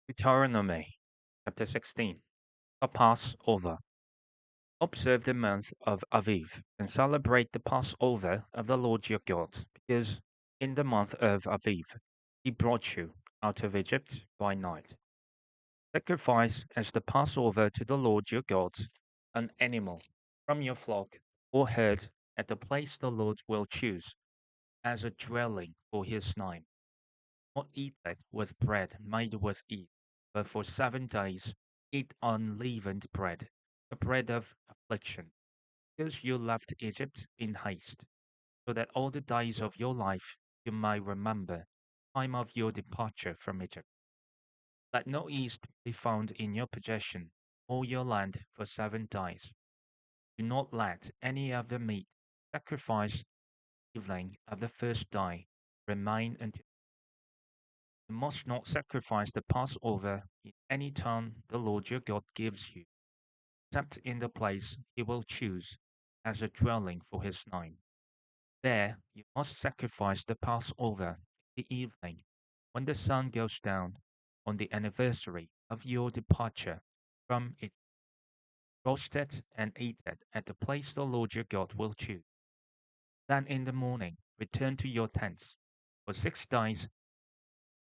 Deuteronomy chapter 16. The Passover. Observe the month of Aviv and celebrate the Passover of the Lord your God, because in the month of Aviv he brought you out of Egypt by night. Sacrifice as the Passover to the Lord your God an animal from your flock or herd at the place the Lord will choose as a dwelling for his name. Not eat it with bread made with yeast, but for 7 days eat unleavened bread, the bread of affliction, because you left Egypt in haste, so that all the days of your life you may remember the time of your departure from Egypt. Let no yeast be found in your possession or your land for 7 days. Do not let any of the meat sacrificed evening of the first day remain until you must not sacrifice the Passover in any town the Lord your God gives you, except in the place he will choose as a dwelling for his name. There you must sacrifice the Passover in the evening, when the sun goes down, on the anniversary of your departure from it. Roast it and eat it at the place the Lord your God will choose. Then in the morning return to your tents. For 6 days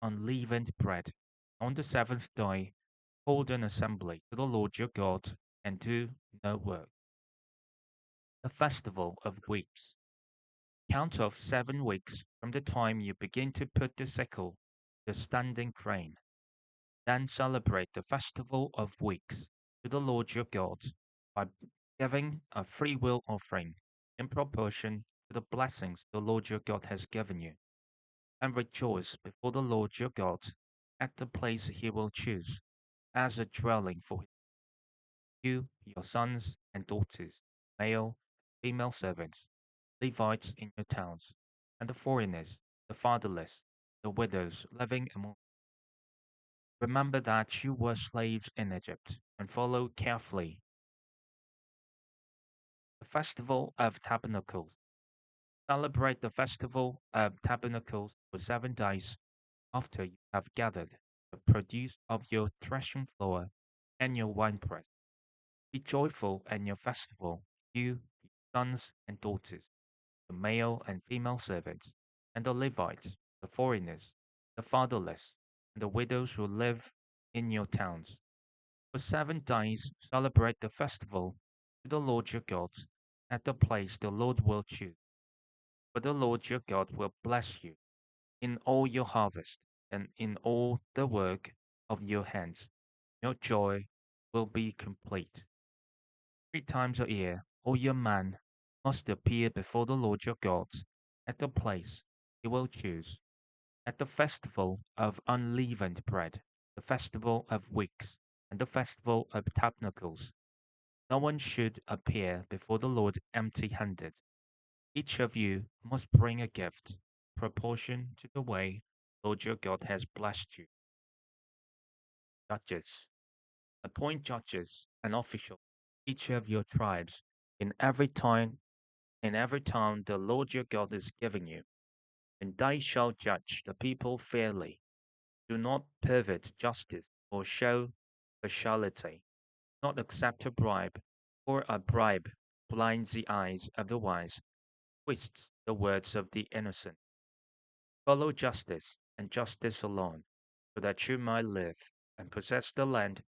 unleavened bread. On the seventh day, hold an assembly to the Lord your God and do no work. The festival of weeks. Count off 7 weeks from the time you begin to put the sickle, the standing grain. Then celebrate the festival of weeks to the Lord your God by giving a freewill offering in proportion to the blessings the Lord your God has given you, and rejoice before the Lord your God at the place he will choose as a dwelling for you, your sons and daughters, male, female servants, Levites in your towns, and the foreigners, the fatherless, the widows living among. Remember that you were slaves in Egypt, and follow carefully the festival of tabernacles. Celebrate the festival of tabernacles for 7 days after you have gathered the produce of your threshing floor and your winepress. Be joyful in your festival, you, your sons and daughters, the male and female servants, and the Levites, the foreigners, the fatherless, and the widows who live in your towns. For 7 days celebrate the festival to the Lord your God at the place the Lord will choose. For the Lord your God will bless you in all your harvest and in all the work of your hands. Your joy will be complete. 3 times a year, all your men must appear before the Lord your God at the place he will choose, at the festival of unleavened bread, the festival of weeks, and the festival of tabernacles. No one should appear before the Lord empty handed. Each of you must bring a gift, proportion to the way Lord your God has blessed you. Judges. Appoint judges and officials, each of your tribes, in every town the Lord your God is giving you, and they shall judge the people fairly. Do not pervert justice or show partiality. Not accept a bribe, for a bribe blinds the eyes of the wise, twists the words of the innocent. Follow justice and justice alone, so that you may live and possess the land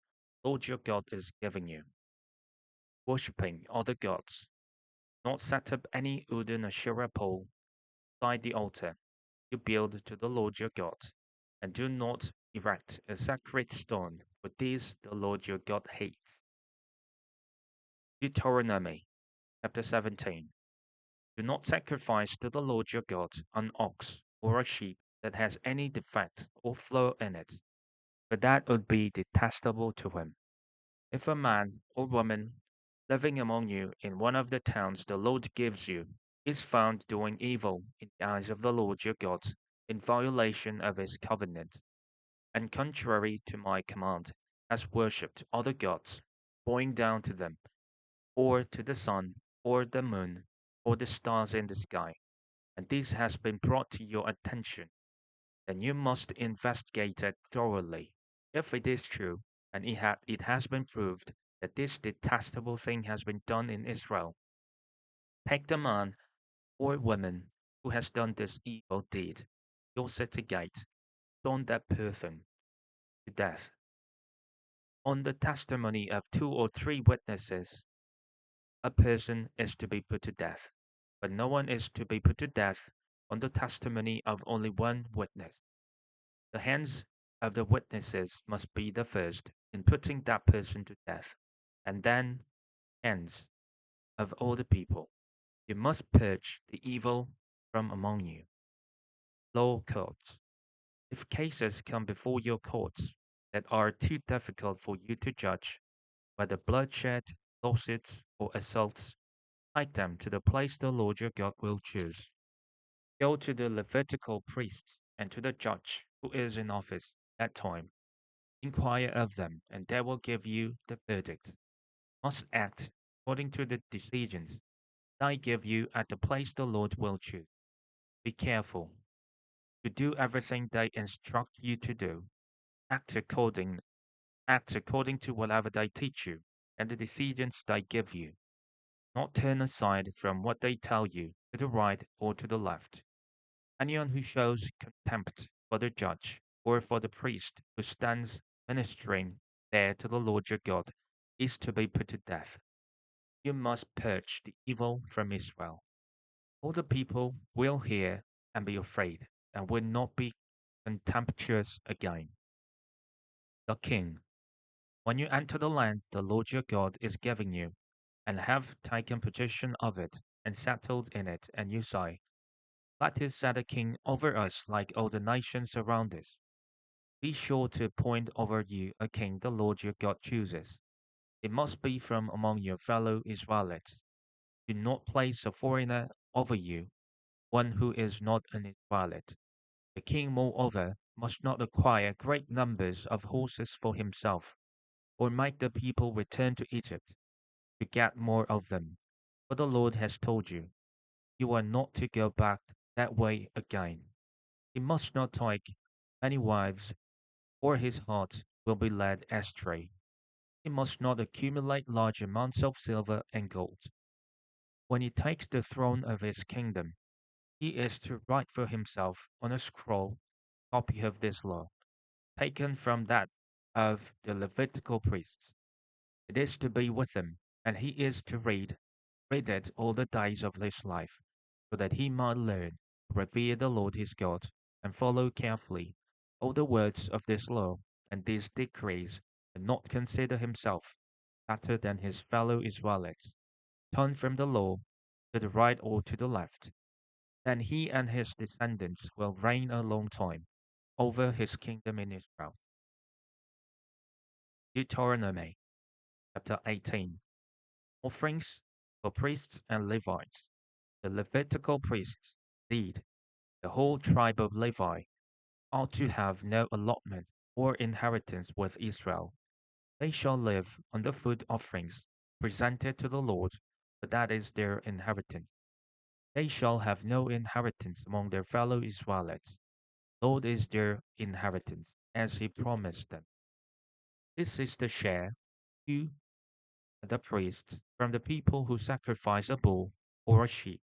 Lord your God is giving you. Worshipping other gods. Not set up any wooden Asherah pole beside the altar you build to the Lord your God, and do not erect a sacred stone, for these the Lord your God hates. Deuteronomy chapter 17. Do not sacrifice to the Lord your God an ox or a sheep that has any defect or flaw in it, for that would be detestable to him. If a man or woman living among you in one of the towns the Lord gives you is found doing evil in the eyes of the Lord your God, in violation of his covenant, and contrary to my command, has worshipped other gods, bowing down to them, or to the sun, or the moon, or the stars in the sky, and this has been brought to your attention, then you must investigate it thoroughly. If it is true, and it has been proved that this detestable thing has been done in Israel, take the man or woman who has done this evil deed, your city gate, stone that person to death. On the testimony of two or three witnesses, a person is to be put to death, but no one is to be put to death on the testimony of only one witness. The hands of the witnesses must be the first in putting that person to death, and then hands of all the people. You must purge the evil from among you. Law courts. If cases come before your courts that are too difficult for you to judge, whether bloodshed, lawsuits, or assaults, take them to the place the Lord your God will choose. Go to the Levitical priest and to the judge who is in office at that time. Inquire of them, and they will give you the verdict. Must act according to the decisions I give you at the place the Lord will choose. Be careful to do everything they instruct you to do. Act according Act according to whatever they teach you and the decisions they give you. Not turn aside from what they tell you to the right or to the left. Anyone who shows contempt for the judge or for the priest who stands ministering there to the Lord your God is to be put to death. You must purge the evil from Israel. All the people will hear and be afraid and will not be contemptuous again. The king, when you enter the land the Lord your God is giving you, and have taken possession of it, and settled in it, and you say, let us set a king over us like all the nations around us. Be sure to appoint over you a king the Lord your God chooses. It must be from among your fellow Israelites. Do not place a foreigner over you, one who is not an Israelite. The king, moreover, must not acquire great numbers of horses for himself, or make the people return to Egypt to get more of them. For the Lord has told you, you are not to go back that way again. He must not take any wives, or his heart will be led astray. He must not accumulate large amounts of silver and gold. When he takes the throne of his kingdom, he is to write for himself on a scroll a copy of this law, taken from that of the Levitical priests. It is to be with him, and he is to read it all the days of his life, so that he might learn to revere the Lord his God, and follow carefully all the words of this law and these decrees, and not consider himself better than his fellow Israelites, turn from the law to the right or to the left. Then he and his descendants will reign a long time over his kingdom in Israel. Deuteronomy chapter 18. Offerings for priests and Levites. The Levitical priests, indeed, the whole tribe of Levi, ought to have no allotment or inheritance with Israel. They shall live on the food offerings presented to the Lord, for that is their inheritance. They shall have no inheritance among their fellow Israelites. Lord is their inheritance, as he promised them. This is the share to the priests from the people who sacrifice a bull or a sheep,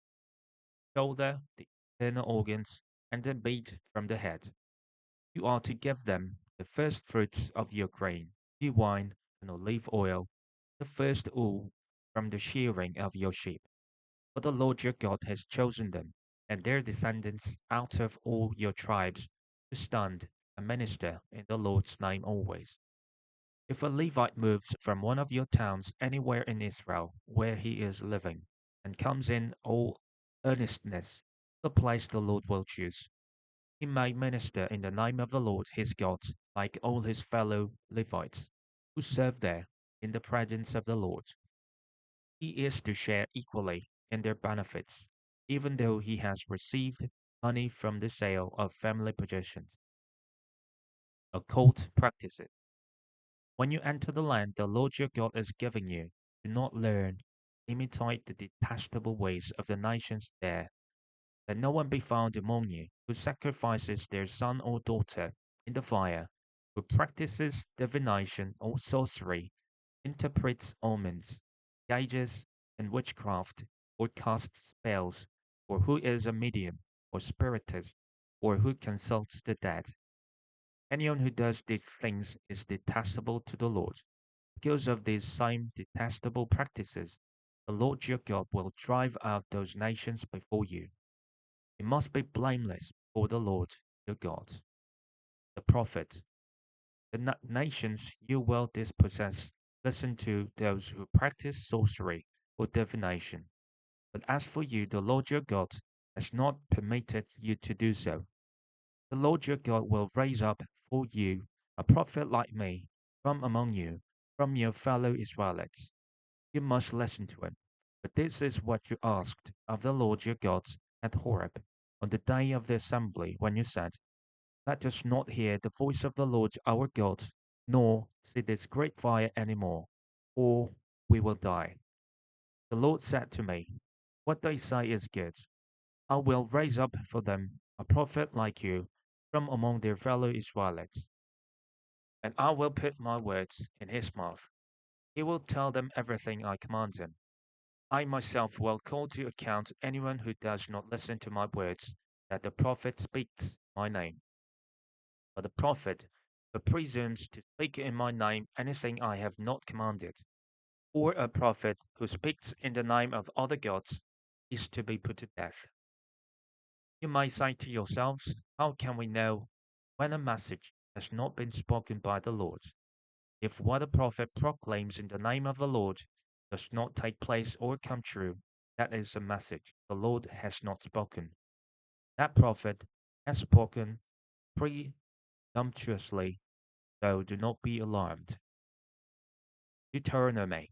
shoulder, the internal organs, and the meat from the head. You are to give them the first fruits of your grain, new wine and olive oil, the first wool from the shearing of your sheep. For the Lord your God has chosen them and their descendants out of all your tribes to stand and minister in the Lord's name always. If a Levite moves from one of your towns anywhere in Israel where he is living, and comes in all earnestness, the place the Lord will choose, he may minister in the name of the Lord his God, like all his fellow Levites, who serve there in the presence of the Lord. He is to share equally in their benefits, even though he has received money from the sale of family possessions. Occult practices. When you enter the land the Lord your God is giving you, do not learn, imitate the detestable ways of the nations there. Let no one be found among you who sacrifices their son or daughter in the fire, who practices divination or sorcery, interprets omens, engages in witchcraft, or casts spells, or who is a medium or spiritist, or who consults the dead. Anyone who does these things is detestable to the Lord. Because of these same detestable practices, the Lord your God will drive out those nations before you. You must be blameless before the Lord your God. The prophet, the nations you will dispossess, listen to those who practice sorcery or divination. But as for you, the Lord your God has not permitted you to do so. The Lord your God will raise up for you a prophet like me from among you, from your fellow Israelites. You must listen to him. But this is what you asked of the Lord your God at Horeb on the day of the assembly, when you said, let us not hear the voice of the Lord our God, nor see this great fire any more, or we will die. The Lord said to me, what they say is good. I will raise up for them a prophet like you from among their fellow Israelites, and I will put my words in his mouth. He will tell them everything I command him. I myself will call to account anyone who does not listen to my words, that the prophet speaks my name. But the prophet who presumes to speak in my name anything I have not commanded, or a prophet who speaks in the name of other gods, is to be put to death. You may say to yourselves, how can we know when a message has not been spoken by the Lord? If what a prophet proclaims in the name of the Lord does not take place or come true, that is a message the Lord has not spoken. That prophet has spoken presumptuously, so do not be alarmed. Deuteronomy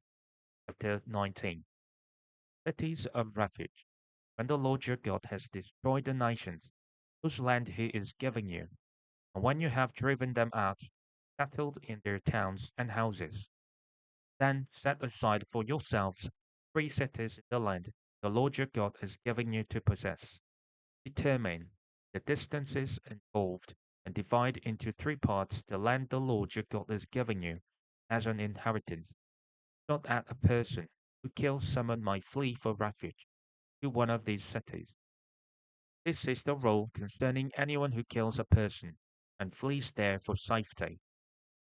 chapter 19. Cities of refuge. When the Lord your God has destroyed the nations whose land he is giving you, and when you have driven them out, settled in their towns and houses, then set aside for yourselves 3 cities in the land the Lord your God is giving you to possess. Determine the distances involved and divide into 3 parts the land the Lord your God is giving you as an inheritance, so that a person who kills someone may flee for refuge to one of these cities. This is the rule concerning anyone who kills a person and flees there for safety.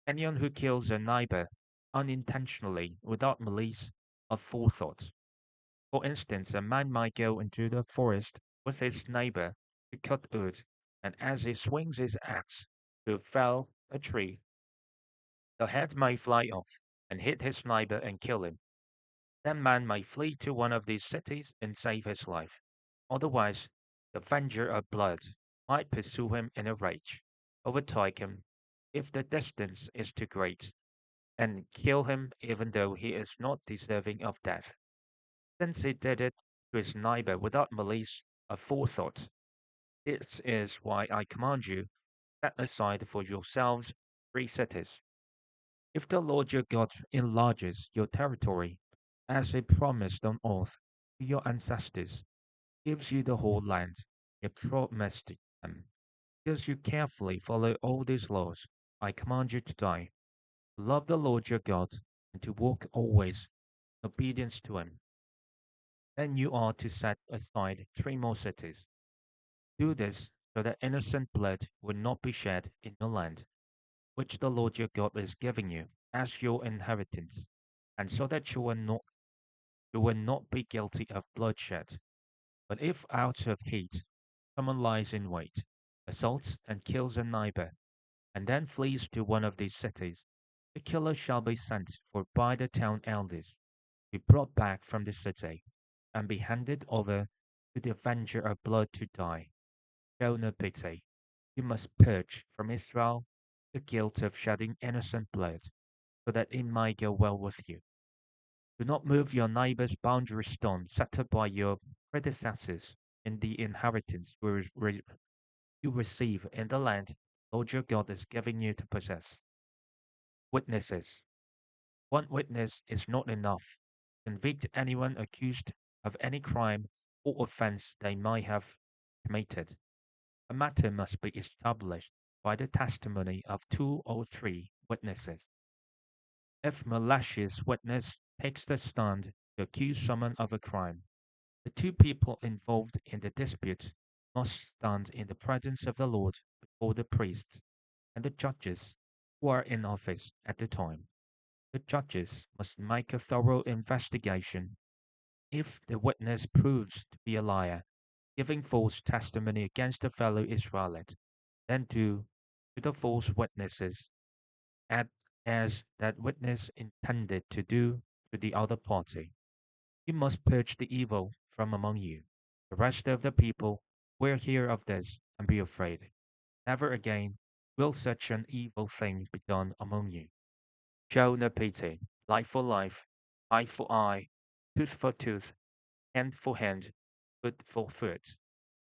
Anyone who kills a neighbor unintentionally without malice of forethought. For instance, a man might go into the forest with his neighbor to cut wood, and as he swings his axe to fell a tree, the head may fly off and hit his neighbor and kill him. That man may flee to one of these cities and save his life. Otherwise, the avenger of blood might pursue him in a rage, overtake him if the distance is too great, and kill him even though he is not deserving of death, since he did it to his neighbor without malice of forethought. This is why I command you, set aside for yourselves 3 cities. If the Lord your God enlarges your territory, as he promised on oath to your ancestors, gives you the whole land he promised them, because you carefully follow all these laws, I command you today, love the Lord your God, and to walk always in obedience to him. Then you are to set aside 3 more cities. Do this so that innocent blood will not be shed in your land, which the Lord your God is giving you as your inheritance, and so that you will not be guilty of bloodshed. But if out of hate someone lies in wait, assaults and kills a neighbor, and then flees to one of these cities, the killer shall be sent for by the town elders, be brought back from the city, and be handed over to the avenger of blood to die. Show no pity. You must purge from Israel the guilt of shedding innocent blood, so that it may go well with you. Do not move your neighbor's boundary stone set up by your predecessors in the inheritance you receive in the land Lord your God is giving you to possess. Witnesses. One witness is not enough to convict anyone accused of any crime or offense they may have committed. A matter must be established by the testimony of two or three witnesses. If malicious witness takes the stand to accuse someone of a crime, the two people involved in the dispute must stand in the presence of the Lord before the priests and the judges who are in office at the time. The judges must make a thorough investigation. If the witness proves to be a liar, giving false testimony against a fellow Israelite, then do to the false witnesses at, as that witness intended to do to the other party. You must purge the evil from among you. The rest of the people will hear of this and be afraid. Never again will such an evil thing be done among you. Show no pity. Life for life, eye for eye, tooth for tooth, hand for hand, foot for foot.